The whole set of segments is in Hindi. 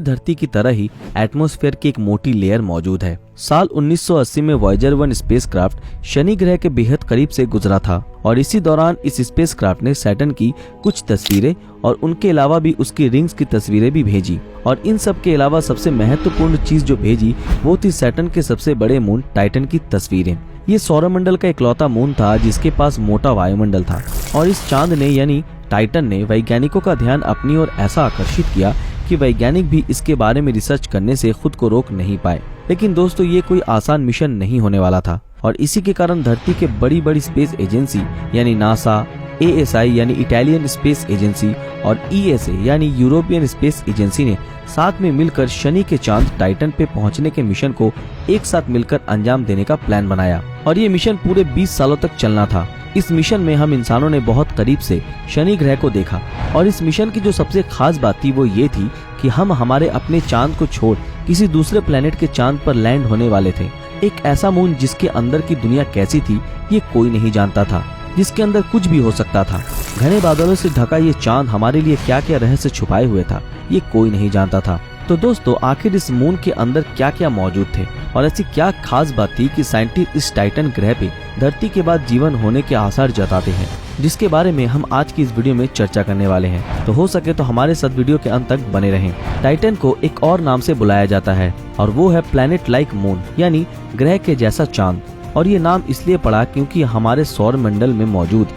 धरती की तरह ही एटमॉस्फेयर की एक मोटी लेयर मौजूद है। साल 1980 में वॉयेजर 1 स्पेसक्राफ्ट शनि ग्रह के बेहद करीब से गुजरा था और इसी दौरान इस स्पेसक्राफ्ट ने सैटर्न की कुछ तस्वीरें और उनके अलावा भी उसकी रिंग्स की तस्वीरें भी भेजी। और इन सब के अलावा सबसे महत्वपूर्ण चीज जो भेजी वो थी सैटर्न के सबसे बड़े मून टाइटन की तस्वीरें। ये सौरमंडल का इकलौता मून था जिसके पास मोटा वायुमंडल था और इस चांद ने यानी टाइटन ने वैज्ञानिकों का ध्यान अपनी ओर ऐसा आकर्षित किया कि वैज्ञानिक भी इसके बारे में रिसर्च करने से खुद को रोक नहीं पाए। लेकिन दोस्तों ये कोई आसान मिशन नहीं होने वाला था और इसी के कारण धरती के बड़ी बड़ी स्पेस एजेंसी यानी नासा, ASI यानी इटालियन स्पेस एजेंसी और ESA यानी यूरोपियन स्पेस एजेंसी ने साथ में मिलकर शनि के चांद टाइटन पे पहुंचने के मिशन को एक साथ मिलकर अंजाम देने का प्लान बनाया और ये मिशन पूरे 20 सालों तक चलना था। इस मिशन में हम इंसानों ने बहुत करीब से शनि ग्रह को देखा और इस मिशन की जो सबसे खास बात थी वो ये थी कि हम हमारे अपने चांद को छोड़ किसी दूसरे प्लेनेट के चांद पर लैंड होने वाले थे। एक ऐसा मून जिसके अंदर की दुनिया कैसी थी ये कोई नहीं जानता था, जिसके अंदर कुछ भी हो सकता था। घने बादलों से ढका ये चांद हमारे लिए क्या क्या रहस्य छुपाए हुए था ये कोई नहीं जानता था। तो दोस्तों आखिर इस मून के अंदर क्या क्या मौजूद थे और ऐसी क्या खास बात थी कि साइंटिस्ट इस टाइटन ग्रह पे धरती के बाद जीवन होने के आसार जताते हैं, जिसके बारे में हम आज की इस वीडियो में चर्चा करने वाले हैं। तो हो सके तो हमारे साथ वीडियो के अंत तक बने रहें। टाइटन को एक और नाम से बुलाया जाता है और वो है प्लैनेट लाइक मून यानी ग्रह के जैसा चांद। और ये नाम इसलिए पड़ा क्योंकि हमारे सौर मंडल में मौजूद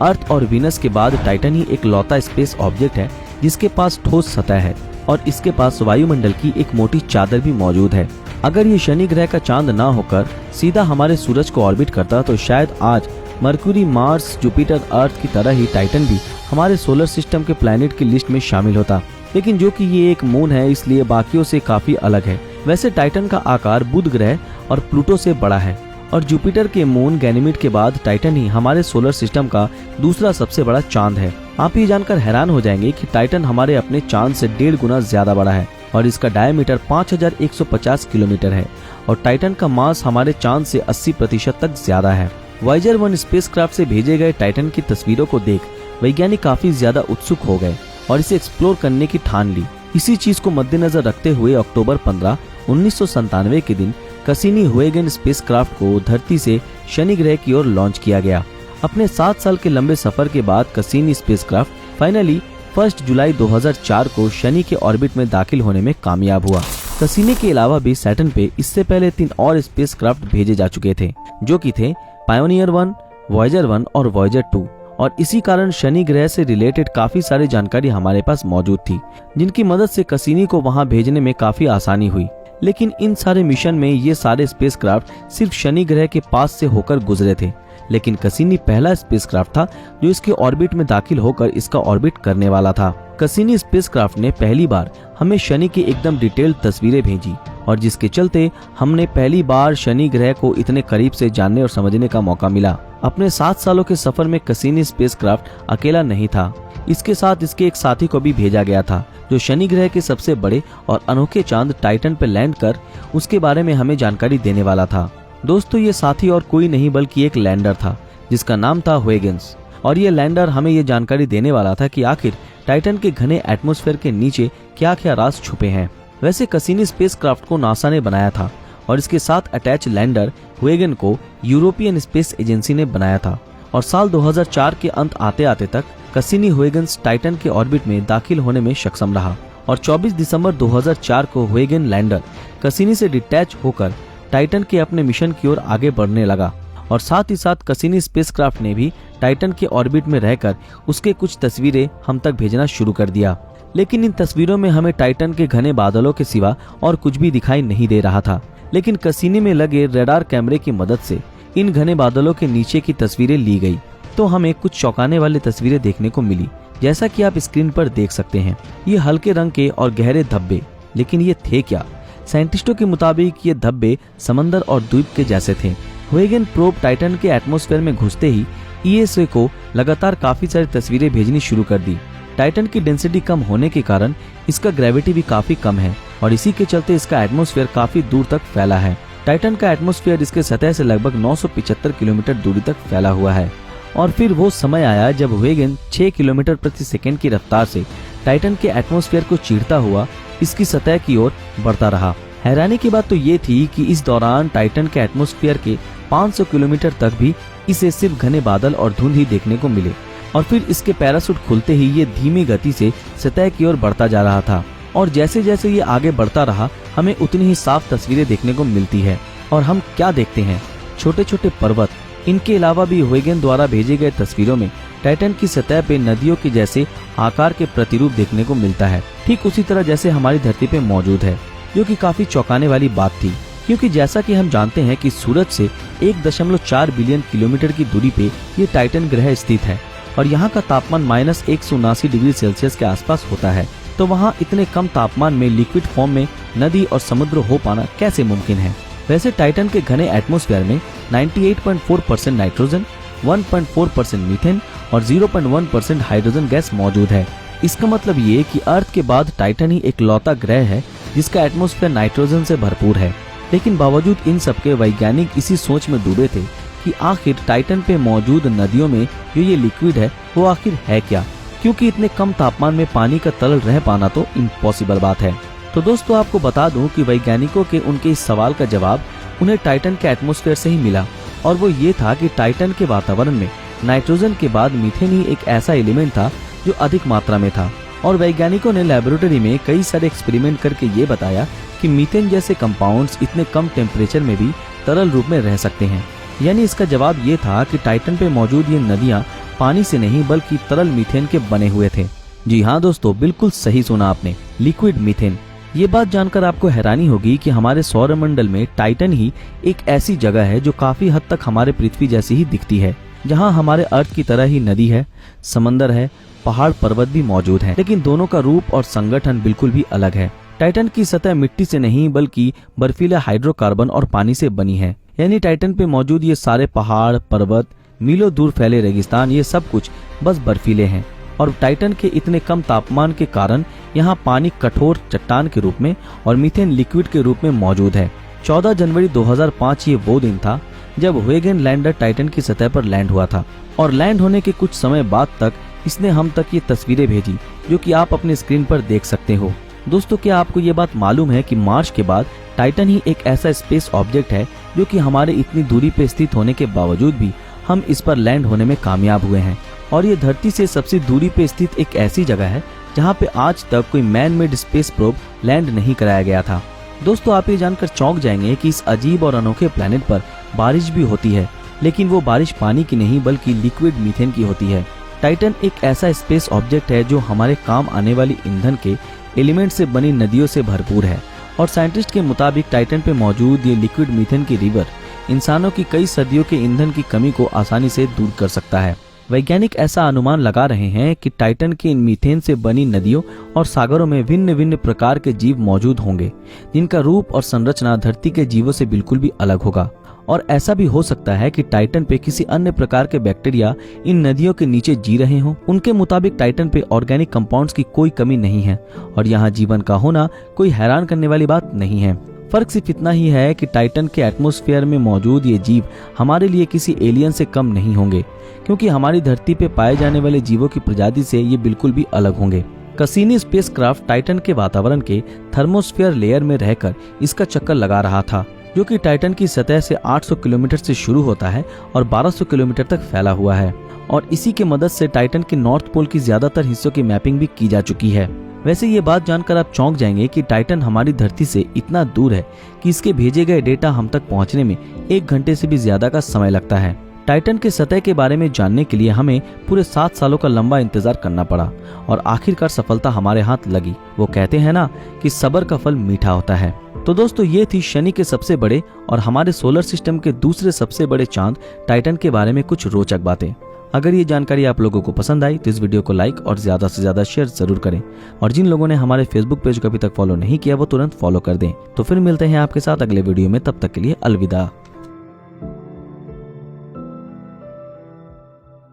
अर्थ और वीनस के बाद टाइटन ही एक लौता स्पेस ऑब्जेक्ट है जिसके पास ठोस सतह है और इसके पास वायुमंडल की एक मोटी चादर भी मौजूद है। अगर ये शनि ग्रह का चांद ना होकर सीधा हमारे सूरज को ऑर्बिट करता तो शायद आज मरक्यूरी, मार्स, जुपिटर, अर्थ की तरह ही टाइटन भी हमारे सोलर सिस्टम के प्लैनेट की लिस्ट में शामिल होता। लेकिन जो कि ये एक मून है इसलिए बाकियों से काफी अलग है। वैसे टाइटन का आकार बुध ग्रह और प्लूटो से बड़ा है और जुपिटर के मून गैनीमेड के बाद टाइटन ही हमारे सोलर सिस्टम का दूसरा सबसे बड़ा चांद है। आप ये जानकर हैरान हो जाएंगे कि टाइटन हमारे अपने चांद से 1.5 गुना ज्यादा बड़ा है और इसका डायमीटर 5150 किलोमीटर है और टाइटन का मास हमारे चांद से 80% तक ज्यादा है। वॉयेजर 1 स्पेसक्राफ्ट से भेजे गए टाइटन की तस्वीरों को देख वैज्ञानिक काफी ज्यादा उत्सुक हो गए और इसे एक्सप्लोर करने की ठान ली। इसी चीज को मद्देनजर रखते हुए अक्टूबर 15, 1997 के दिन कैसिनी-हुएगेन स्पेसक्राफ्ट को धरती से शनि ग्रह की ओर लॉन्च किया गया। अपने 7 साल के लंबे सफर के बाद कैसिनी स्पेसक्राफ्ट फाइनली 1 जुलाई 2004 को शनि के ऑर्बिट में दाखिल होने में कामयाब हुआ। कैसिनी के अलावा भी सैटर्न पे इससे पहले 3 और स्पेसक्राफ्ट भेजे जा चुके थे जो कि थे पायोनियर 1, वॉयेजर 1 और वॉयेजर 2 और इसी कारण शनि ग्रह से रिलेटेड काफी सारी जानकारी हमारे पास मौजूद थी जिनकी मदद से कैसिनी को वहां भेजने में काफी आसानी हुई। लेकिन इन सारे मिशन में ये सारे स्पेसक्राफ्ट सिर्फ शनि ग्रह के पास से होकर गुजरे थे, लेकिन कैसिनी पहला स्पेसक्राफ्ट था जो इसके ऑर्बिट में दाखिल होकर इसका ऑर्बिट करने वाला था। कैसिनी स्पेसक्राफ्ट ने पहली बार हमें शनि की एकदम डिटेल्ड तस्वीरें भेजी और जिसके चलते हमने पहली बार शनि ग्रह को इतने करीब से जानने और समझने का मौका मिला। अपने 7 सालों के सफर में कैसिनी स्पेसक्राफ्ट अकेला नहीं था, इसके साथ इसके एक साथी को भी भेजा गया था जो शनि ग्रह के सबसे बड़े और अनोखे चांद टाइटन पर लैंड कर उसके बारे में हमें जानकारी देने वाला था। दोस्तों ये साथी और कोई नहीं बल्कि एक लैंडर था जिसका नाम था हुएगेन्स और ये लैंडर हमें ये जानकारी देने वाला था कि आखिर टाइटन के घने एटमॉस्फेयर के नीचे क्या क्या राज छुपे हैं। वैसे कैसिनी स्पेसक्राफ्ट को नासा ने बनाया था और इसके साथ अटैच लैंडर हुएगेन को यूरोपियन स्पेस एजेंसी ने बनाया था और साल 2004 के अंत आते आते तक कैसिनी-हुएगेन टाइटन के ऑर्बिट में दाखिल होने में सक्षम रहा और 24 दिसंबर 2004 को हुएगेन लैंडर कैसिनी से डिटैच होकर टाइटन के अपने मिशन की ओर आगे बढ़ने लगा और साथ ही साथ कैसिनी स्पेसक्राफ्ट ने भी टाइटन के ऑर्बिट में रहकर उसके कुछ तस्वीरें हम तक भेजना शुरू कर दिया। लेकिन इन तस्वीरों में हमें टाइटन के घने बादलों के सिवा और कुछ भी दिखाई नहीं दे रहा था। लेकिन कैसिनी में लगे रडार कैमरे की मदद से इन घने बादलों के नीचे की तस्वीरें ली गई तो हमें कुछ चौंकाने वाली तस्वीरें देखने को मिली, जैसा कि आप स्क्रीन पर देख सकते हैं। ये हल्के रंग के और गहरे धब्बे, लेकिन ये थे क्या? साइंटिस्टों के मुताबिक ये धब्बे समंदर और द्वीप के जैसे थे। हुएगेन प्रोब टाइटन के एटमॉस्फेयर में घुसते ही ESA को लगातार काफी सारी तस्वीरें भेजनी शुरू कर दी। टाइटन की डेंसिटी कम होने के कारण इसका ग्रेविटी भी काफी कम है और इसी के चलते इसका एटमॉस्फेयर काफी दूर तक फैला है। टाइटन का एटमॉस्फेयर इसके सतह से लगभग 975 किलोमीटर दूरी तक फैला हुआ है और फिर वो समय आया जब हुएगेन 6 किलोमीटर प्रति सेकंड की रफ्तार से टाइटन के एटमॉस्फेयर को चीरता हुआ इसकी सतह की ओर बढ़ता रहा। हैरानी की बात तो ये थी कि इस दौरान टाइटन के एटमॉस्फेयर के 500 किलोमीटर तक भी इसे सिर्फ घने बादल और धुंध ही देखने को मिले, और फिर इसके पैराशूट खुलते ही ये धीमी गति से सतह की ओर बढ़ता जा रहा था। और जैसे जैसे ये आगे बढ़ता रहा, हमें उतनी ही साफ तस्वीरें देखने को मिलती है। और हम क्या देखते हैं, छोटे छोटे पर्वत। इनके अलावा भी ह्यूगेन द्वारा भेजे गए तस्वीरों में टाइटन की सतह पे नदियों के जैसे आकार के प्रतिरूप देखने को मिलता है, ठीक उसी तरह जैसे हमारी धरती पे मौजूद है, जो कि काफी चौंकाने वाली बात थी। क्योंकि जैसा कि हम जानते हैं कि सूरज से 1.4 बिलियन किलोमीटर की दूरी पे ये टाइटन ग्रह स्थित है, और यहाँ का तापमान -179 डिग्री सेल्सियस के आसपास होता है। तो वहाँ इतने कम तापमान में लिक्विड फॉर्म में नदी और समुद्र हो पाना कैसे मुमकिन है। वैसे टाइटन के घने एटमॉस्फेयर में 98.4% नाइट्रोजन, 1.4% मीथेन और 0.1% हाइड्रोजन गैस मौजूद है। इसका मतलब ये कि अर्थ के बाद टाइटन ही एकलौता ग्रह है जिसका एटमॉस्फेयर नाइट्रोजन से भरपूर है। लेकिन बावजूद इन सबके वैज्ञानिक इसी सोच में डूबे थे कि आखिर टाइटन पे मौजूद नदियों में जो ये लिक्विड है वो आखिर है क्या, क्योंकि इतने कम तापमान में पानी का तरल रह पाना तो इम्पॉसिबल बात है। तो दोस्तों आपको बता दूं कि वैज्ञानिकों के उनके इस सवाल का जवाब उन्हें टाइटन के एटमॉस्फेयर से ही मिला, और वो ये था कि टाइटन के वातावरण में नाइट्रोजन के बाद मीथेन ही एक ऐसा एलिमेंट था जो अधिक मात्रा में था। और वैज्ञानिकों ने लेबोरेटरी में कई सारे एक्सपेरिमेंट करके ये बताया कि मीथेन जैसे कंपाउंड्स इतने कम टेम्परेचर में भी तरल रूप में रह सकते हैं। यानी इसका जवाब ये था कि टाइटन पे मौजूद ये नदियाँ पानी से नहीं बल्कि तरल मीथेन के बने हुए थे। जी हाँ दोस्तों, बिल्कुल सही सुना आपने, लिक्विड मीथेन। ये बात जानकर आपको हैरानी होगी कि हमारे सौरमंडल में टाइटन ही एक ऐसी जगह है जो काफी हद तक हमारे पृथ्वी जैसी ही दिखती है, जहाँ हमारे अर्थ की तरह ही नदी है, समंदर है, पहाड़ पर्वत भी मौजूद हैं, लेकिन दोनों का रूप और संगठन बिल्कुल भी अलग है। टाइटन की सतह मिट्टी से नहीं बल्कि बर्फीला हाइड्रोकार्बन और पानी से बनी है। यानी टाइटन पे मौजूद ये सारे पहाड़ पर्वत, मीलों दूर फैले रेगिस्तान, ये सब कुछ बस बर्फीले हैं। और टाइटन के इतने कम तापमान के कारण यहाँ पानी कठोर चट्टान के रूप में और मीथेन लिक्विड के रूप में मौजूद है। 14 जनवरी 2005 ये वो दिन था जब ह्यूगेन लैंडर टाइटन की सतह पर लैंड हुआ था, और लैंड होने के कुछ समय बाद तक इसने हम तक ये तस्वीरें भेजी जो कि आप अपने स्क्रीन पर देख सकते हो। दोस्तों क्या आपको ये बात मालूम है कि मार्स के बाद टाइटन ही एक ऐसा स्पेस ऑब्जेक्ट है जो कि हमारे इतनी दूरी पे स्थित होने के बावजूद भी हम इस पर लैंड होने में कामयाब हुए हैं। और ये धरती से सबसे दूरी पे स्थित एक ऐसी जगह है जहाँ पे आज तक कोई man made space probe land नहीं कराया गया था। दोस्तों आप ये जानकर चौंक जाएंगे कि इस अजीब और अनोखे प्लेनेट पर बारिश भी होती है, लेकिन वो बारिश पानी की नहीं बल्कि लिक्विड मीथेन की होती है। टाइटन एक ऐसा स्पेस ऑब्जेक्ट है जो हमारे काम आने वाली ईंधन के एलिमेंट से बनी नदियों से भरपूर है, और साइंटिस्ट के मुताबिक टाइटन पे मौजूद ये लिक्विड मीथेन की रिवर इंसानों की कई सदियों के ईंधन की कमी को आसानी से दूर कर सकता है। वैज्ञानिक ऐसा अनुमान लगा रहे हैं कि टाइटन के इन मीथेन से बनी नदियों और सागरों में भिन्न भिन्न प्रकार के जीव मौजूद होंगे, जिनका रूप और संरचना धरती के जीवों से बिल्कुल भी अलग होगा। और ऐसा भी हो सकता है कि टाइटन पे किसी अन्य प्रकार के बैक्टीरिया इन नदियों के नीचे जी रहे हों। उनके मुताबिक टाइटन पे ऑर्गेनिक कंपाउंड्स की कोई कमी नहीं है, और यहाँ जीवन का होना कोई हैरान करने वाली बात नहीं है। फर्क सिर्फ इतना ही है कि टाइटन के एटमॉस्फेयर में मौजूद ये जीव हमारे लिए किसी एलियन से कम नहीं होंगे, क्योंकि हमारी धरती पे पाए जाने वाले जीवों की प्रजाति से ये बिल्कुल भी अलग होंगे। कैसिनी स्पेसक्राफ्ट टाइटन के वातावरण के थर्मोस्फीयर लेयर में रहकर इसका चक्कर लगा रहा था, जो कि टाइटन की सतह से 800 किलोमीटर से शुरू होता है और 1200 किलोमीटर तक फैला हुआ है। और इसी की मदद से टाइटन के नॉर्थ पोल की ज्यादातर हिस्सों की मैपिंग भी की जा चुकी है। वैसे ये बात जानकर आप चौंक जाएंगे कि टाइटन हमारी धरती से इतना दूर है कि इसके भेजे गए डेटा हम तक पहुंचने में 1 घंटे से भी ज्यादा का समय लगता है। टाइटन के सतह के बारे में जानने के लिए हमें पूरे 7 सालों का लंबा इंतजार करना पड़ा, और आखिरकार सफलता हमारे हाथ लगी। वो कहते हैं ना कि सब्र का फल मीठा होता है। तो दोस्तों ये थी शनि के सबसे बड़े और हमारे सोलर सिस्टम के दूसरे सबसे बड़े चांद टाइटन के बारे में कुछ रोचक बातें। अगर ये जानकारी आप लोगों को पसंद आई तो इस वीडियो को लाइक और ज्यादा से ज्यादा शेयर जरूर करें, और जिन लोगों ने हमारे फेसबुक पेज को अभी तक फॉलो नहीं किया वो तुरंत फॉलो कर दें। तो फिर मिलते हैं आपके साथ अगले वीडियो में, तब तक के लिए अलविदा।